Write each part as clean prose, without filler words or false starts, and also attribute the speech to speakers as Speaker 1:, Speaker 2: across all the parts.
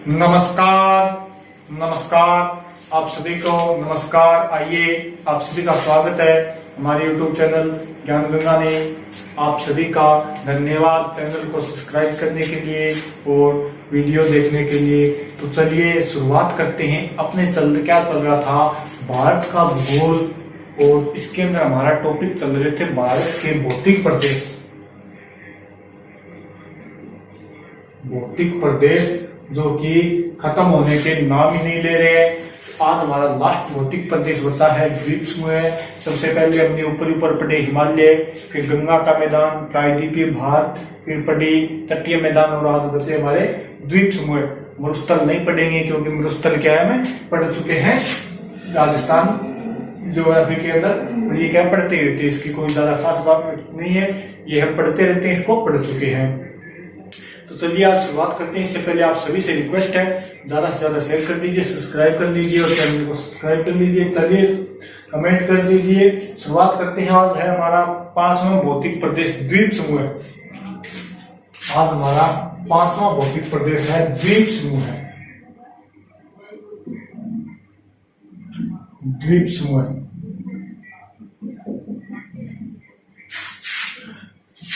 Speaker 1: नमस्कार नमस्कार आप सभी को नमस्कार। आइए आप सभी का स्वागत है हमारे YouTube चैनल ज्ञान गंगा में। आप सभी का धन्यवाद चैनल को सब्सक्राइब करने के लिए और वीडियो देखने के लिए। तो चलिए शुरुआत करते हैं। अपने क्या चल रहा था, भारत का भूगोल, और इसके अंदर हमारा टॉपिक चल रहे थे भारत के भौतिक प्रदेश जो कि खत्म होने के नाम ही नहीं ले रहे हैं। आज हमारा लास्ट भौतिक प्रदेश बचा है द्वीप समूह है। सबसे पहले हमने ऊपर पढ़े हिमालय, फिर गंगा का मैदान, प्रायद्वीपीय भारत, फिर पढ़ी तटीय मैदान, और आज बचे हमारे द्वीप समूह। मरुस्थल नहीं पढ़ेंगे क्योंकि मरुस्थल क्या है, हमें पढ़ चुके हैं राजस्थान ज्योग्राफी के अंदर। ये क्या पढ़ते रहते हैं, इसकी कोई ज्यादा खास बात नहीं है, ये हम पढ़ते रहते हैं, इसको पढ़ चुके हैं। तो चलिए आज शुरुआत करते हैं। इससे पहले आप सभी से रिक्वेस्ट है, ज्यादा से ज्यादा शेयर कर दीजिए, सब्सक्राइब कर लीजिए और चैनल को सब्सक्राइब कर लीजिए। चलिए कमेंट कर दीजिए। शुरुआत करते हैं। आज है हमारा 5वां भौतिक प्रदेश द्वीप समूह है। आज हमारा 5वां भौतिक प्रदेश है द्वीप समूह है। द्वीप समूह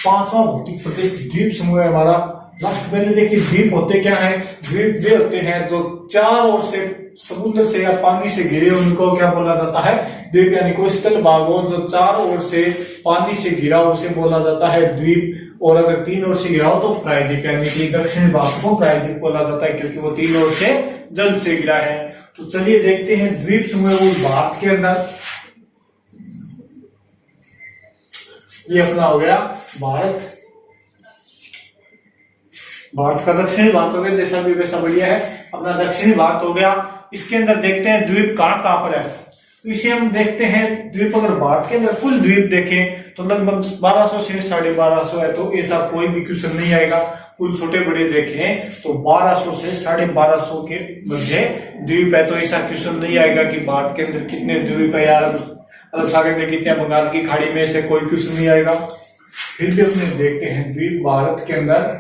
Speaker 1: 5वां भौतिक प्रदेश द्वीप समूह है हमारा। लास्ट पहले देखिए द्वीप होते क्या है। द्वीप वे होते हैं जो चारों ओर से समुद्र से या पानी से घिरे, उनको क्या बोला जाता है, द्वीप। यानी कोस्टल भाग हो जो चारों ओर से पानी से घिरा हो, उसे बोला जाता है द्वीप। और अगर तीन ओर से घिरा हो तो प्रायद्वीप, यानी कि दक्षिण भाग को प्रायद्वीप बोला जाता है क्योंकि वो तीन ओर से जल से घिरा है। तो चलिए देखते हैं द्वीप समूह भारत के अंदर। ये अपना हो गया भारत का दक्षिणी भाग हो गया, जैसा भी वैसा बढ़िया है। अपना दक्षिणी भाग हो गया। इसके अंदर देखते हैं द्वीप कहां पर है। तो इसे हम देखते हैं द्वीप। अगर भारत के अंदर कुल द्वीप देखें तो लगभग 1200 से 1250 है। तो ऐसा कोई भी क्वेश्चन नहीं आएगा। कुल छोटे बड़े देखें तो 1200 से 1250 के मध्य द्वीप है। तो ऐसा क्वेश्चन नहीं आएगा कि भारत के अंदर कितने द्वीप है यार, अरब सागर में कितने, बंगाल की खाड़ी में, से कोई क्वेश्चन नहीं आएगा। फिर भी अपने देखते हैं द्वीप भारत के अंदर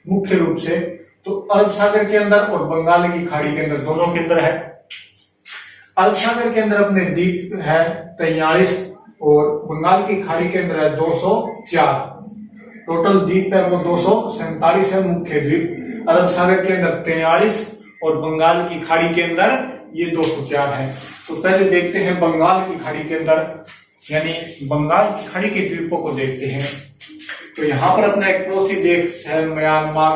Speaker 1: मुख्य रूप से तो अरब सागर के अंदर और बंगाल की खाड़ी के अंदर, दोनों के अंदर है। अरब सागर के अंदर अपने द्वीप है 43 और बंगाल की खाड़ी के अंदर है 204। टोटल द्वीप है वो 247 है मुख्य द्वीप। अरब सागर के अंदर 43 और बंगाल की खाड़ी के अंदर ये 204 है। तो पहले देखते हैं बंगाल की खाड़ी के अंदर, यानी बंगाल की खाड़ी के द्वीपों को देखते हैं। तो यहाँ पर अपना एक पड़ोसी देश है म्यांमार,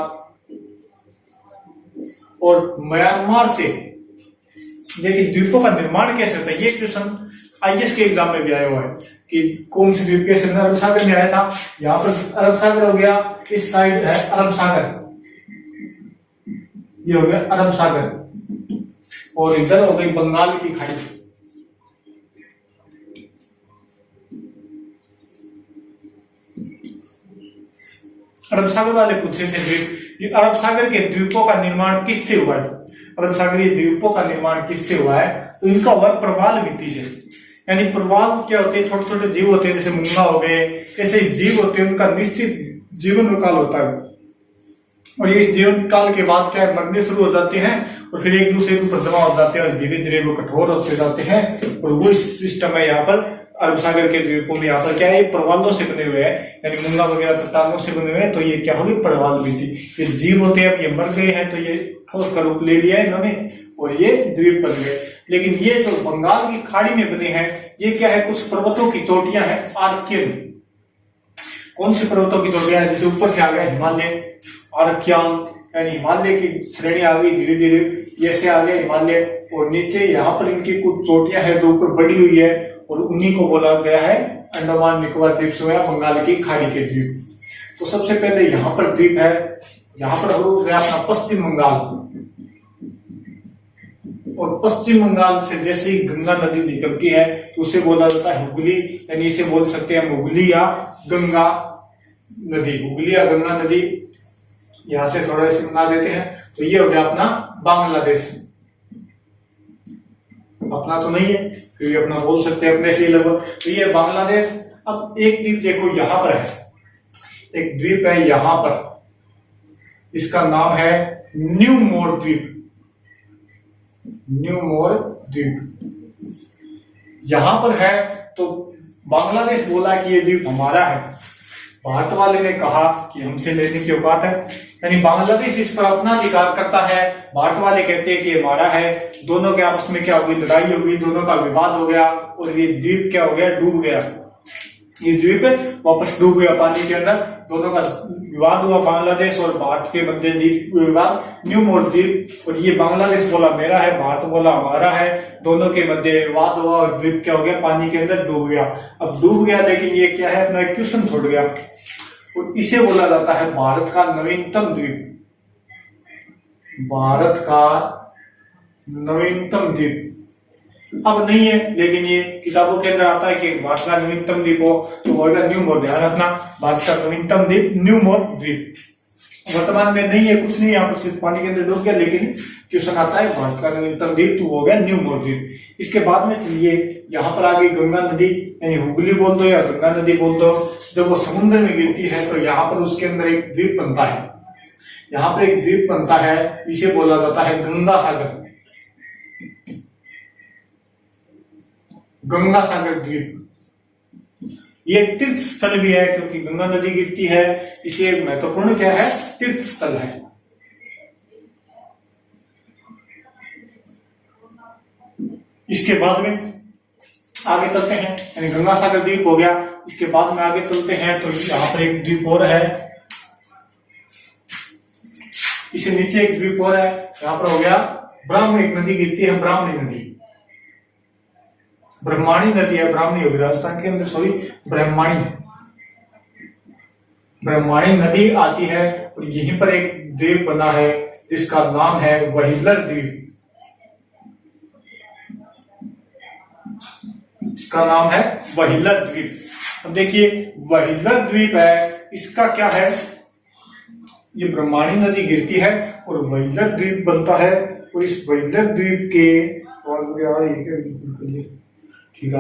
Speaker 1: और म्यांमार से देखिए द्वीपों का निर्माण कैसे होता है। ये क्वेश्चन आईएएस के एग्जाम में भी आया हुआ है कि कौन से द्वीप कैसे, अरब सागर में आया था। यहाँ पर अरब सागर हो गया, इस साइड है अरब सागर, ये हो गया अरब सागर, और इधर हो गई बंगाल की खाड़ी। अरब सागर वाले पूछ रहे थे द्वीप, ये अरब सागर के द्वीपों का निर्माण किससे हुआ है। अरब सागरीय द्वीपों का निर्माण किससे हुआ है, तो इनका हुआ प्रवाल भित्ति से। यानी प्रवाल क्या होते हैं, छोटे छोटे जीव होते हैं, जैसे मूंगा हो गए, ऐसे जीव होते हैं, उनका निश्चित जीवन काल होता है। और ये इस जीवन काल के बाद क्या है, मरने शुरू हो जाते हैं और फिर एक दूसरे के ऊपर जमा हो जाते हैं और धीरे धीरे वो कठोर होते जाते हैं। और वो सिस्टम है यहाँ पर अरब सागर के द्वीपों में। यहाँ पर क्या है, प्रवालों से बने हुए हैं, यानी मूंगा वगैरह चट्टानों से बने हुए हैं। तो ये क्या होगी, प्रवाल भित्ति। ये जीव होते हैं, अब ये मर गए हैं तो ये ठोस का रूप ले लिया है इन्होंने और ये द्वीप बन गए। लेकिन ये जो बंगाल की खाड़ी में बने हैं, ये क्या है, कुछ पर्वतों की चोटियां हैं आर्कियन। कौन सी पर्वतों की चोटियां हैं, जैसे ऊपर से आ गया हिमालय, आर्कियान, यानी हिमालय की श्रेणी आ गई धीरे धीरे, ये से आ गया हिमालय। और नीचे यहाँ पर इनकी कुछ चोटियां हैं जो ऊपर बढ़ी हुई है, और उन्हीं को बोला गया है अंडमान निकोबार द्वीप समूह, बंगाल की खाड़ी के द्वीप। तो सबसे पहले यहाँ पर द्वीप है, यहाँ पर हो गया अपना पश्चिम बंगाल। और पश्चिम बंगाल से जैसे ही गंगा नदी निकलती है तो उसे बोला जाता है हुगली, यानी इसे बोल सकते हैं मुगली या गंगा नदी। हुगली या गंगा नदी, यहां से थोड़ा से बना देते हैं। तो ये हो गया अपना बांग्लादेश। अपना तो नहीं है क्योंकि अपना बोल सकते हैं अपने से लगभग। तो ये बांग्लादेश। अब एक द्वीप देखो यहाँ पर है, एक द्वीप है यहाँ पर, इसका नाम है न्यू मोर द्वीप। न्यूमोर द्वीप यहां पर है। तो बांग्लादेश बोला कि ये द्वीप हमारा है, भारत वाले ने कहा कि हमसे लेने की औकात है, यानी बांग्लादेश इस पर अपना अधिकार करता है, भारत वाले कहते हैं कि ये हमारा है। दोनों के आपस में क्या हो गई, लड़ाई हो गई, दोनों का विवाद हो गया और ये द्वीप क्या हो गया, डूब गया। ये द्वीप वापस डूब गया पानी के अंदर। दोनों का विवाद हुआ, बांग्लादेश और भारत के मध्य विवाद, न्यूमोर द्वीप। और ये बांग्लादेश बोला मेरा है, भारत बोला हमारा है, दोनों के मध्य विवाद हुआ और द्वीप क्या हो गया, पानी के अंदर डूब गया। अब डूब गया लेकिन ये क्या है, अपना क्वेश्चन छोड़ गया और इसे बोला जाता है भारत का नवीनतम द्वीप। भारत का नवीनतम द्वीप अब नहीं है, लेकिन ये किताबों के अंदर आता है कि भारत का नवीनतम द्वीप हो तो होगा न्यूमोर। ध्यान रखना, भारत का नवीनतम द्वीप न्यूमोर द्वीप। वर्तमान में नहीं है, कुछ नहीं, यहाँ पर सिर्फ पानी के अंदर डूब गया, लेकिन क्वेश्चन आता है भारत का नवीनतम द्वीप तो हो गया न्यूमोर द्वीप। इसके बाद में चलिए यहाँ पर आगे गंगा नदी, यानी हुगली बोल दो या गंगा नदी बोल दो, जब वो समुद्र में गिरती है तो यहाँ पर उसके अंदर एक द्वीप बनता है। यहाँ पर एक द्वीप बनता है, इसे बोला जाता है गंगा सागर। गंगा सागर द्वीप ये तीर्थ स्थल भी है, क्योंकि गंगा नदी गिरती है, इसे महत्वपूर्ण क्या है, तीर्थ स्थल है। इसके बाद में आगे चलते हैं, यानी गंगा सागर द्वीप हो गया। इसके बाद में आगे चलते हैं तो यहाँ पर एक द्वीप और है, इसे नीचे एक द्वीप और है। यहाँ पर हो गया ब्राह्मणी, एक नदी गिरती है, ब्राह्मणी नदी, ब्रह्माणी नदी है, ब्राह्मणी होगी राजस्थान के अंदर, सॉरी ब्रह्माणी, ब्रह्माणी नदी आती है और यहीं पर एक द्वीप बना है जिसका नाम है वहिलर द्वीप। इसका नाम है वहिलर द्वीप। अब देखिए वहिलर द्वीप है, इसका क्या है, ये ब्रह्माणी नदी गिरती है और वहिलर द्वीप बनता है। और इस वहिलर द्वीप के ठीक है,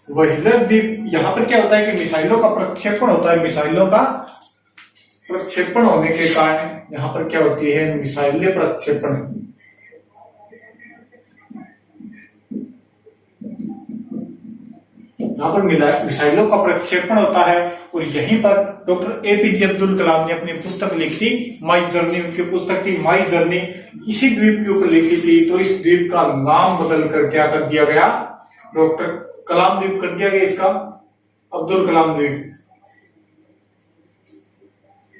Speaker 1: वहिलर द्वीप यहाँ पर क्या होता है कि मिसाइलों का प्रक्षेपण होता है। मिसाइलों का प्रक्षेपण होने के कारण यहाँ पर क्या होती है, मिसाइलें प्रक्षेपण। यहाँ पर मिसाइलों का प्रक्षेपण होता है और यहीं पर डॉक्टर एपीजे अब्दुल कलाम ने अपनी पुस्तक लिखी थी माई जर्नी। उनकी पुस्तक थी माई जर्नी, इसी द्वीप के ऊपर लिखी थी। तो इस द्वीप का नाम बदल कर क्या कर दिया गया, डॉक्टर कलाम द्वीप कर दिया गया, इसका अब्दुल कलाम द्वीप।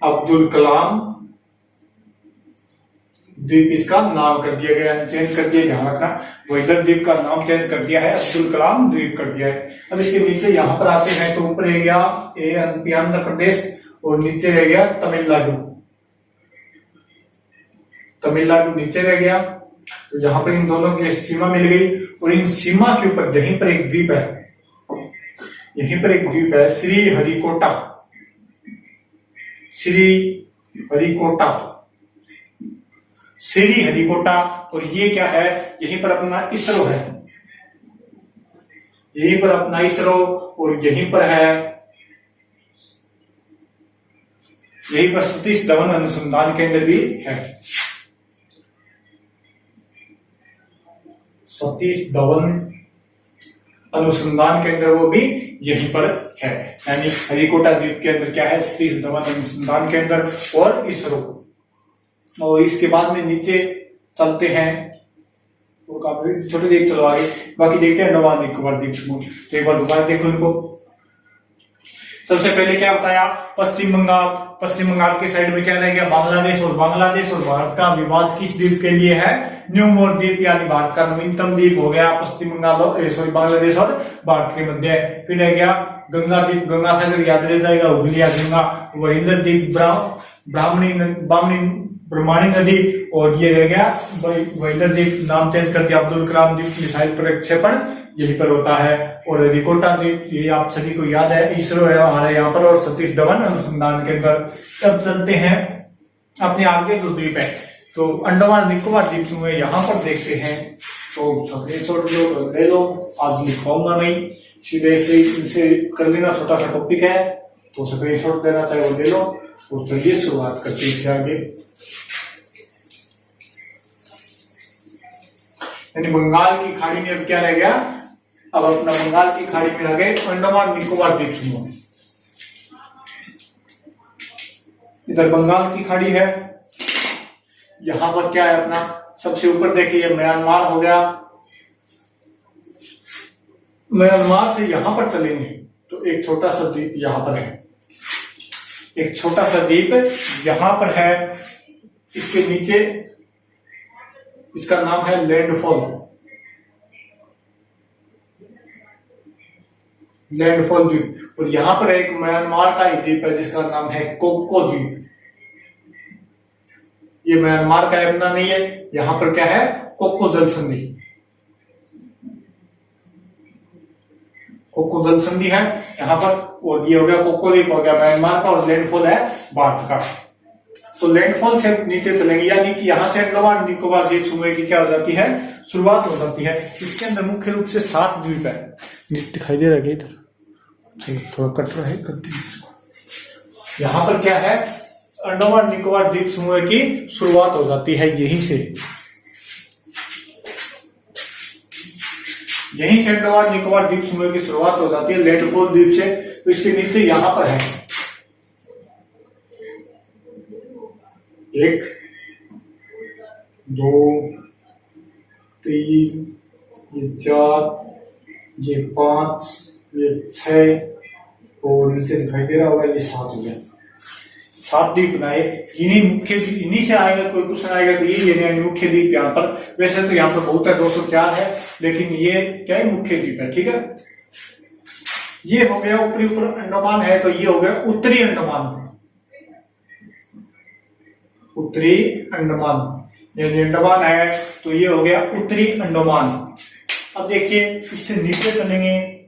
Speaker 1: अब्दुल कलाम द्वीप इसका नाम कर दिया गया, चेंज कर दिया। ध्यान रखना, वहिलर द्वीप का नाम चेंज कर दिया है, अब्दुल कलाम द्वीप कर दिया है। अब इसके नीचे यहाँ पर आते हैं तो ऊपर रह गया आंध्र प्रदेश और नीचे रह गया तमिलनाडु। तमिलनाडु नीचे रह गया, तो यहाँ पर इन दोनों की सीमा मिल गई और इन सीमा के ऊपर यहीं पर एक द्वीप है, यहीं पर एक द्वीप है श्री हरिकोटा। श्री हरिकोटा, श्री हरिकोटा। और ये क्या है, यहीं पर अपना इसरो है, यहीं पर अपना इसरो, और यहीं पर है, यहीं पर सतीश धवन अनुसंधान केंद्र भी है। सतीश धवन अनुसंधान केंद्र वो भी यहीं पर है, यानी हरिकोटा द्वीप के अंदर क्या है, सतीश धवन अनुसंधान केंद्र और इसरो। और इसके बाद में नीचे चलते हैं, वो काफी छोटे द्वीप चलो आगे, बाकी देखते हैं अंडमान निकोबार द्वीप समूह। तो एक बार दोबारा देखो इनको। सबसे पहले क्या बताया, पश्चिम बंगाल। पश्चिम बंगाल के साइड में क्या रह गया, बांग्लादेश। और बांग्लादेश और भारत का विवाद किस द्वीप के लिए है, न्यूमोर द्वीप, यानी भारत का नवीनतम द्वीप हो गया पश्चिम बंगाल और सॉरी बांग्लादेश और भारत के मध्य। फिर रह गया गंगा द्वीप, गंगा सागर याद रह जाएगा, हुगली या गंगा। वहिलर द्वीप, ब्रह्माणी नदी, और ये रह गया वहिलर द्वीप, नाम चेंज कर दिया अब्दुल कलाम द्वीप, मिसाइल प्रक्षेपण यहीं पर होता है। और हरिकोटा द्वीप, ये आप सभी को याद है, इसरो है हमारे यहाँ पर, और सतीश धवन अनुसंधान केंद्र। अब चलते हैं अपने आगे जो द्वीप है, तो अंडमान निकोबार द्वीप समूह यहाँ पर देखते हैं। तो स्क्रीनशॉट ले लो, आज लिखवाऊंगा नहीं, सीधे से इनसे कर लेना, छोटा सा टॉपिक है तो स्क्रीनशॉट देना चाहे वो ले लो। तो चलिए शुरुआत करते हैं आगे। यानी बंगाल की खाड़ी में अब क्या रह गया, अब अपना बंगाल की खाड़ी में आ गए अंडमान निकोबार द्वीप समूह। इधर बंगाल की खाड़ी है, यहां पर क्या है अपना सबसे ऊपर देखिए म्यांमार हो गया। म्यांमार से यहां पर चलेंगे तो एक छोटा सा द्वीप यहां पर है, एक छोटा सा द्वीप यहां पर है, इसके नीचे इसका नाम है लैंडफॉल, लैंडफॉल द्वीप। और यहां पर एक म्यांमार का एक द्वीप है जिसका नाम है कोको द्वीप। ये म्यांमार का अपना नहीं है, यहां पर क्या है कोको जल संधि, कोको जल संधि है यहां पर। और ये हो गया कोको द्वीप हो गया म्यांमार का, और लैंडफॉल है भारत का। तो लैंडफॉल से नीचे चलेंगे, यानी कि यहां से अंडमान निकोबार द्वीप समूह की क्या हो जाती है, शुरुआत हो जाती है। इसके अंदर मुख्य रूप से 7 द्वीप है, दिखाई दे रहा है इधर थोड़ा कट रहा है, यहां पर क्या है अंडमान निकोबार द्वीप समूह की शुरुआत हो जाती है, यहीं से अंडमान निकोबार द्वीप समूह की शुरुआत हो जाती है लैंडफॉल द्वीप से। तो इसके नीचे यहां पर है 1 2 3 ये 4 ये 5 ये 6 और नीचे दिखाई दे रहा होगा ये 7 हो गया। 7 द्वीप बनाए, इन्हीं से आएगा कोई क्वेश्चन आएगा तो ये मुख्य द्वीप यहाँ पर। वैसे तो यहाँ पर बहुत है 204 है, लेकिन ये क्या है मुख्य द्वीप है, ठीक है। ये हो गया ऊपरी ऊपर अंडमान है, तो ये हो गया उत्तरी अंडमान, उत्तरी अंडमान, यानी अंडमान है तो ये हो गया उत्तरी अंडमान। अब देखिए इससे नीचे चलेंगे,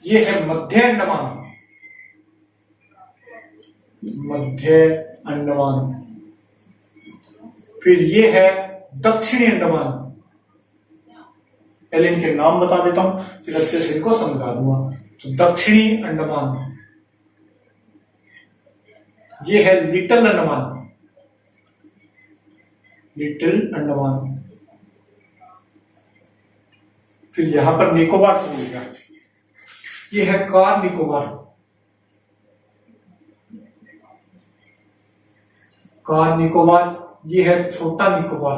Speaker 1: ये है मध्य अंडमान, मध्य अंडमान। फिर ये है दक्षिणी अंडमान, पहले इनके नाम बता देता हूं फिर अच्छे से इनको समझा दूंगा। तो दक्षिणी अंडमान, ये है लिटिल अंडमान, लिटिल अंडमान। फिर यहां पर निकोबार से मिल गया, ये है कार निकोबार, कार निकोबार। ये है छोटा निकोबार,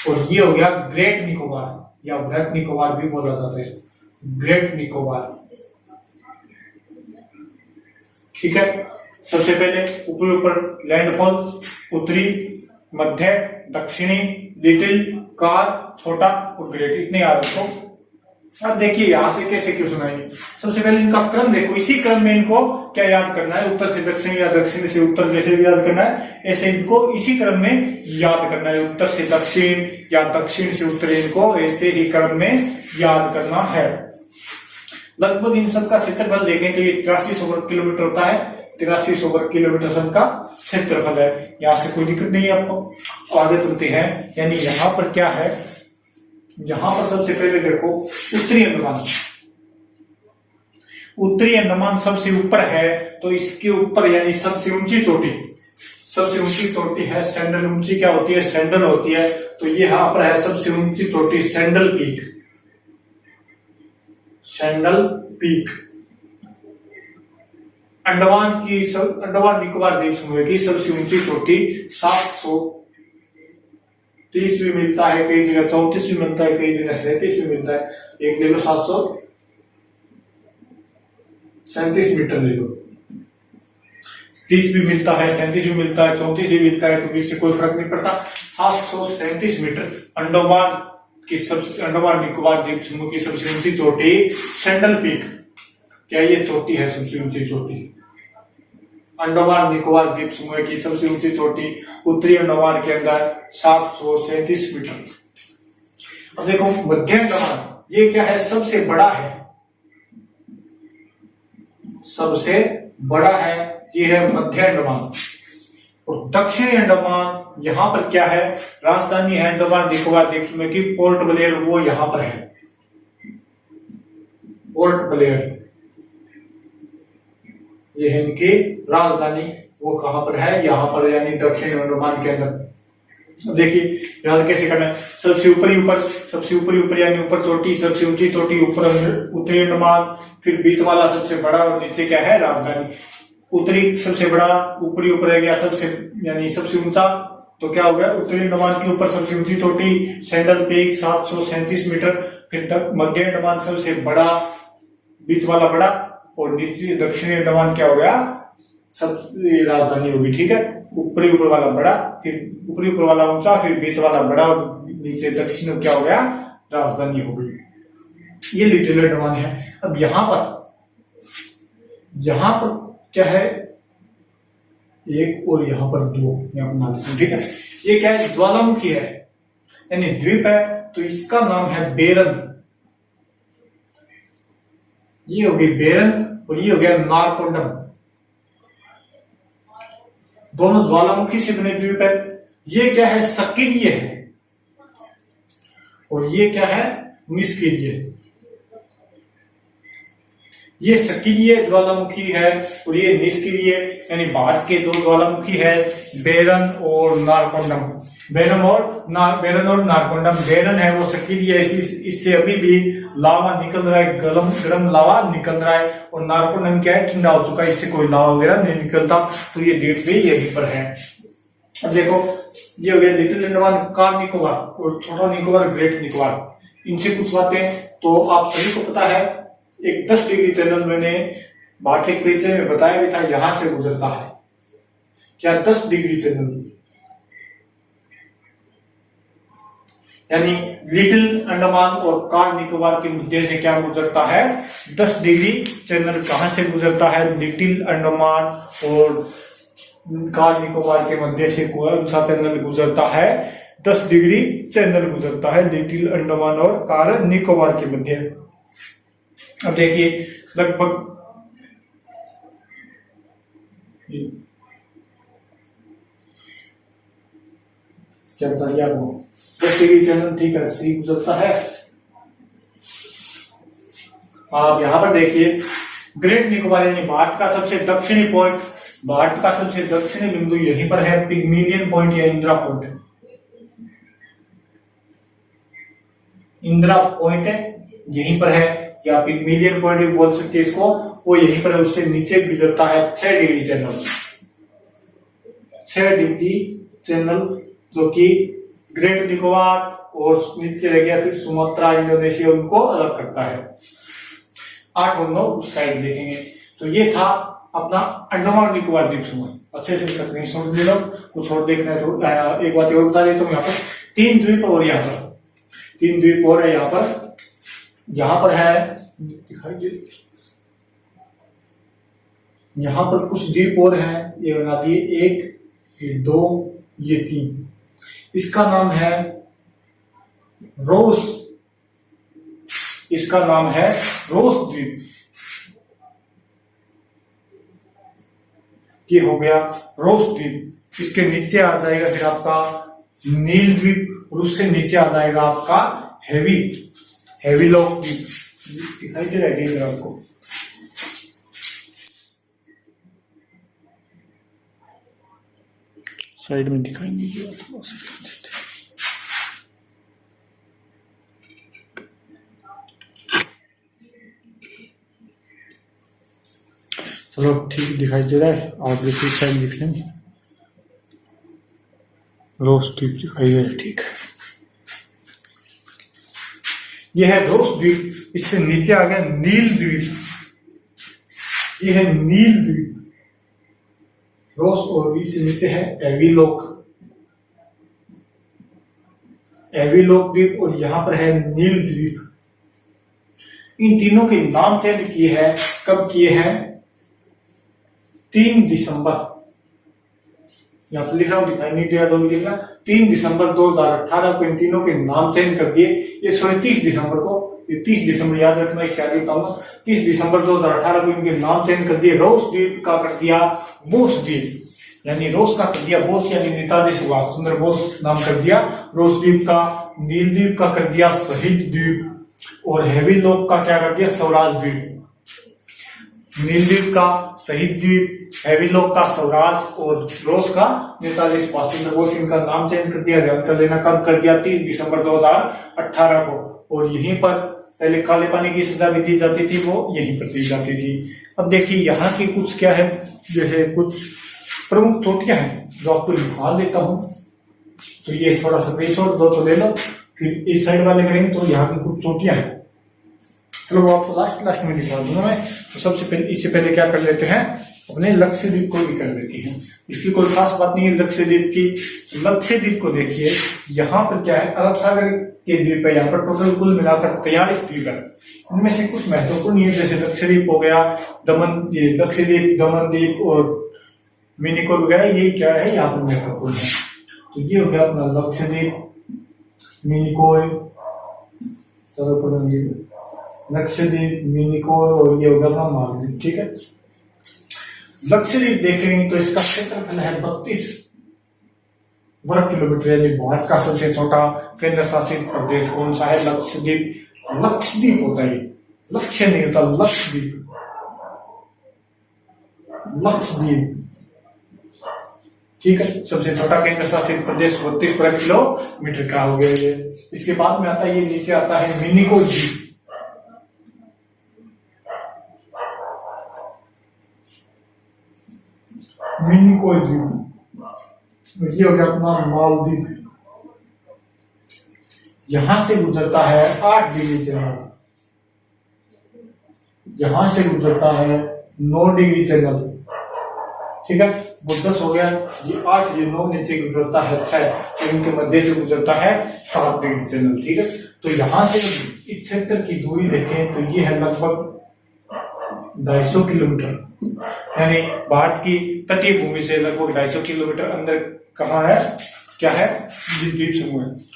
Speaker 1: और ये हो गया ग्रेट निकोबार या वृहत निकोबार भी बोला जाता है, ग्रेट निकोबार, ठीक है। सबसे पहले ऊपर ऊपर लैंडफॉल, उत्तरी, मध्य, दक्षिणी, लिटिल, कार, छोटा और ग्रेट, इतने याद रखो। अब देखिए यहां से कैसे क्वेश्चन आएंगे। सबसे पहले इनका क्रम देखो, इसी क्रम में इनको क्या याद करना है, उत्तर से दक्षिण या दक्षिण से उत्तर जैसे भी याद करना है, ऐसे इनको इसी क्रम में याद करना है। उत्तर से दक्षिण या दक्षिण से उत्तर, इनको ऐसे ही क्रम में याद करना है। लगभग इन सबका क्षेत्रफल देखें तो ये 8300 वर्ग किलोमीटर होता है, 8300 वर्ग किलोमीटर सबका क्षेत्रफल है। यहां से कोई दिक्कत नहीं है आपको। आगे चलते हैं, यानी यहां पर क्या है, यहां पर सबसे पहले देखो उत्तरी अंडमान, उत्तरी अंडमान सबसे ऊपर है, तो इसके ऊपर यानी सबसे ऊंची चोटी, सबसे ऊंची चोटी है सैंडल, ऊंची क्या होती है सैंडल होती है, तो ये यहां पर है सबसे ऊंची चोटी sandal peak, sandal peak. Andaman Nicobar द्वीप समूह की सबसे ऊंची चोटी 730 भी मिलता है, कई जगह 34 भी मिलता है, कई जगह 37 भी मिलता है। एक ले लो 737 मीटर ले लो, 30 भी मिलता है, 37 भी मिलता है, 34 भी मिलता है, तो इससे कोई फर्क नहीं पड़ता। 737 मीटर अंडमान निकोबार द्वीप समूह की सबसे ऊंची चोटी सैंडल पीक, क्या ये चोटी है सबसे ऊंची चोटी। अंडमान निकोबार द्वीप समूह की सबसे ऊंची चोटी उत्तरी अंडमान के अंदर 737 मीटर। अब देखो मध्य अंडमान, ये क्या है सबसे बड़ा है, सबसे बड़ा है, ये है मध्य अंडमान। और दक्षिणी अंडमान यहां पर क्या है, राजधानी है अंडमान निकोबार द्वीप समूह की पोर्ट ब्लेयर, वो यहां पर है पोर्ट ब्लेयर, ये है इनकी राजधानी, वो कहां पर है, यहाँ पर, यानी दक्षिण अंडमान के अंदर। देखिए यहाँ कैसे करना है, सबसे ऊपर यानी ऊपर चोटी, सबसे ऊंची चोटी ऊपर उत्तरी अंडमान, फिर बीच वाला सबसे बड़ा और नीचे क्या है, राजधानी। उत्तरी सबसे बड़ा, ऊपरी ऊपर है गया सबसे, यानी सबसे ऊंचा, तो क्या हो गया, उत्तरी अंडमान के ऊपर सबसे ऊंची चोटी सैंडल पीक 737 मीटर, फिर तक मध्य अंडमान सबसे बड़ा, बीच वाला बड़ा, और नीचे दक्षिणी अंडमान क्या हो गया, सब राजधानी होगी। ठीक है, ऊपरी ऊपर वाला बड़ा, फिर ऊपरी ऊपर वाला ऊंचा, फिर बीच वाला बड़ा, और नीचे दक्षिण में क्या हो गया, राजधानी होगी। ये लिटिल अंडमान है। अब यहां पर क्या है, एक और यहाँ पर दो, यहाँ पर मान, ठीक है। ये क्या है, ज्वालामुखी है, यानी द्वीप है, तो इसका नाम है बेरन। ये हो गई बेरन और ये हो गया नारकोंडम। दोनों ज्वालामुखी से बने द्वीप है। ये क्या है, सक्रिय है, और ये क्या है, निष्क्रिय। ये सक्रिय ज्वालामुखी है और ये निष्क्रिय, यानी भारत के दो ज्वालामुखी है, बेरन और नारकोंडम। बेरन और नारकोंडम। बेरन है वो सक्रिय है, इससे अभी भी लावा निकल रहा है, गर्म लावा निकल रहा है, और नारकोंडम क्या है, ठंडा हो चुका है, इससे कोई लावा वगैरह नहीं निकलता, तो ये द्वीप भी यहीं पर है। अब देखो, ये हो गया लिटिल अंडमान, कार निकोबार और छोटा निकोबार, ग्रेट निकोबार। इनसे कुछ बातें तो आप सभी को पता है। एक 10 डिग्री चैनल मैंने भारतीय परिचय में बताया भी था, यहां से गुजरता है। क्या 10 डिग्री चैनल, यानी लिटिल अंडमान और कार निकोबार के मध्य से क्या गुजरता है, 10 डिग्री चैनल। कहां से गुजरता है, लिटिल अंडमान और कार निकोबार के मध्य से कौन सा चैनल गुजरता है, 10 डिग्री चैनल गुजरता है लिटिल अंडमान और कार निकोबार के मध्य। अब देखिए, लगभग क्या बता दिया आपको, 10 डिग्री चैनल, ठीक है, सी गुजरता है। आप यहां पर देखिए, ग्रेट निकोबार यानी भारत का सबसे दक्षिणी पॉइंट, भारत का सबसे दक्षिणी बिंदु यहीं पर है, पिग्मेलियन पॉइंट या इंदिरा पॉइंट। इंदिरा पॉइंट यहीं पर है, या पिग्मेलियन पॉइंट भी बोल सकते हैं इसको, वो यहीं पर है। उससे नीचे गुजरता है 6 डिग्री चैनल, 6 डिग्री चैनल, जो कि ग्रेट निकोबार और नीचे रह गया फिर सुमात्रा, इंडोनेशिया, उनको अलग करता है। 8 और 9 साइड देखेंगे। तो ये था अपना अंडमान निकोबार द्वीप समूह। अच्छे से स्क्रीनशॉट ले लो, कुछ और देखना है तो एक बात और बता देता हूँ, यहाँ पर 3 द्वीप और यहाँ पर 3 द्वीप और है। यहाँ पर है, दिखाई दे, यहाँ पर कुछ द्वीप और है, ये बना दिए, 1, ये 2, ये 3। इसका नाम है रोस, इसका नाम है रोस द्वीप। ये हो गया रोस द्वीप। इसके नीचे आ जाएगा फिर आपका नील द्वीप, और उससे नीचे आ जाएगा आपका हेवीलॉक द्वीप। दिखाई दे रहा है आपको, साइड में दिखाई नहीं दिया, थोड़ा सा कर देते। चलो ठीक दिखाई दे रहा है, आप दूसरी साइड लिख लेंगे, रोस द्वीप दिखाई दे रहा है, ठीक है। यह है रोस द्वीप। इससे नीचे आ गया नील द्वीप, यह है नील द्वीप। रोस और इससे नीचे है एविलोक द्वीप, और यहां पर है नील द्वीप। इन तीनों के नाम चेंज किए हैं, कब किए हैं, 3 दिसंबर, यहाँ पर लिख रहा हूं, दिखाई नहीं दे रहा, 3 दिसंबर 2018 को इन तीनों के नाम चेंज कर दिए। ये 30 दिसंबर को, ये 30 दिसंबर याद रखना, इससे आगे बताऊंगा। 30 दिसंबर 2018 को इनके नाम चेंज कर दिए। रोस द्वीप का कर दिया बोस द्वीप, यानी रोस का कर दिया बोस, यानी नेताजी सुभाष चंद्र बोस नाम कर दिया रोस द्वीप का। नील द्वीप का कर दिया शहीद द्वीप, और हेवीलॉक का क्या कर दिया, स्वराज द्वीप। नीलद्वीप का शहीद द्वीप, हेविलॉक का स्वराज और रोस का नेताजी सुभाष चंद्र बोस। इनका नाम चेंज कर दिया, याद कर लेना। कब कर दिया? 30 दिसंबर 2018 को। और यहीं पर पहले काले पानी की सजा भी दी जाती थी, वो यहीं पर दी जाती थी। अब देखिए यहाँ की कुछ क्या है, जैसे कुछ प्रमुख चोटियां हैं जो आपको लिखवा देता हूं। तो ये थोड़ा सा स्क्रीनशॉट दो तो ले लो, फिर इस साइड वाले करेंगे। तो यहाँ की कुछ चोटियां हैं, चलो वो आपको लास्ट में दिखा दूंगा मैं। तो सबसे पहले, इससे पहले क्या कर लेते हैं, अपने लक्षद्वीप को भी कर लेती हैं। इसकी कोई खास बात नहीं है लक्षद्वीप की। लक्षद्वीप को देखिए, यहाँ पर क्या है, अरब सागर के द्वीप है। यहाँ पर टोटल कुल मिलाकर 43 द्वीप है। उनमें से कुछ महत्वपूर्ण है, जैसे लक्षद्वीप हो गया, दमन, ये लक्षद्वीप, दमन द्वीप और मिनिकोय वगैरह, ये क्या है यहाँ पर महत्वपूर्ण है। तो ये हो गया अपना लक्षद्वीप, मिनिकोय, लक्षद्वीप, मिनिकोय और ये होगा अपना मालदीव। ठीक है, लक्षद्वीप देखेंगे तो इसका क्षेत्रफल है 32 वर्ग किलोमीटर, यानी भारत का सबसे छोटा केंद्र शासित प्रदेश कौन सा है? लक्षद्वीप। लक्षद्वीप होता है, लक्ष्य नहीं होता, लक्षद्वीप, लक्षद्वीप। ठीक है, सबसे छोटा केंद्र शासित प्रदेश 32 वर्ग किलोमीटर का हो गया। इसके बाद में आता है, ये नीचे आता है मिनिकोय द्वीप। मिनिकोय द्वीप, ये हो गया अपना मालदीव। यहां से गुजरता है 8 डिग्री चैनल, यहां से गुजरता है 9 डिग्री चैनल। ठीक है, वो 10 हो गया, ये 8, ये 9, नीचे गुजरता है 6, तो इनके मध्य से गुजरता है 7 डिग्री चैनल। ठीक है, तो यहां से इस क्षेत्र की दूरी देखें तो ये है लगभग 250 किलोमीटर, यानी भारत की तटीय भूमि से लगभग 250 किलोमीटर अंदर कहाँ है, क्या है, ये द्वीप समूह है।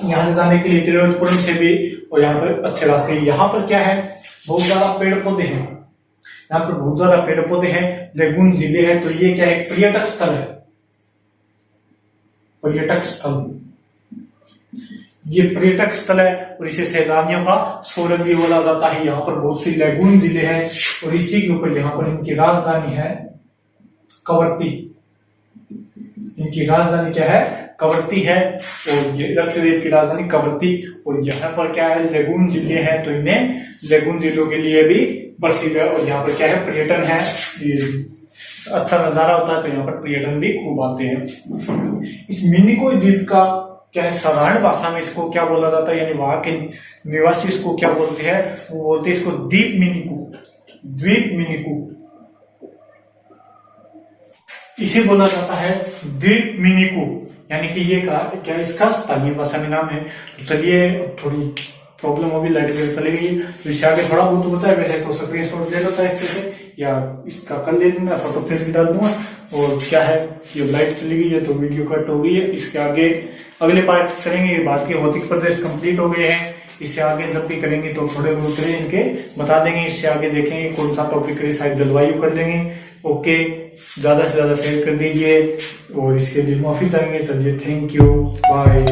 Speaker 1: यहाँ से जाने के लिए तिरुवनंतपुरम से भी और यहाँ पर अच्छे रास्ते हैं। यहाँ पर क्या है, बहुत ज्यादा पेड़ पौधे हैं, यहाँ पर बहुत ज्यादा पेड़ पौधे हैं। लेगुन जिले है, तो ये क्या है, पर्यटक स्थल है, पर्यटक स्थल, ये पर्यटक स्थल है। और इसे सैलानियों का स्वर्ग भी बोला जाता है। यहाँ पर बहुत सी लेगुन जिले हैं और इसी के ऊपर यहाँ पर इनकी राजधानी है कवरत्ती। इनकी राजधानी क्या है, कवरत्ती है। और ये लक्षद्वीप की राजधानी कवरत्ती। और यहाँ पर क्या है, लेगुन जिले हैं, तो इन्हें लेगुन जिलों के लिए भी प्रसिद्ध है। और यहाँ पर क्या है, पर्यटन है, अच्छा नजारा होता है, तो यहाँ पर पर्यटन भी खूब आते हैं। इस मिनिकोय द्वीप का क्या है, साधारण भाषा में इसको क्या बोला जाता है, यानी वहां के निवासी इसको क्या बोलते हैं, वो बोलते हैं इसको द्वीप मिनिकू, द्वीप मिनिकू, इसे बोला जाता है द्वीप मिनिकू। यानी कि ये क्या इसका स्थानीय भाषा में नाम है। तो चलिए, थोड़ी प्रॉब्लम होगी, लाइट चली गई, तो इससे आगे थोड़ा बहुत बचा है। वैसे तो स्क्रीनशॉट ले लेता है से, या इसका कर ले दूंगा, फोटो फेस डाल दूंगा। और क्या है, ये लाइट चली गई है तो वीडियो कट हो गई है। इसके आगे अगले पार्ट करेंगे, भारत के भौतिक प्रदेश कंप्लीट हो गए हैं। इससे आगे जब भी करेंगे तो थोड़े बहुत इनके बता देंगे। इससे आगे देखेंगे कौन सा टॉपिक करें, शायद जलवायु कर देंगे। ओके, ज्यादा से ज्यादा शेयर कर दीजिए और इसके लिए माफी चाहेंगे। चलिए, थैंक यू, बाय।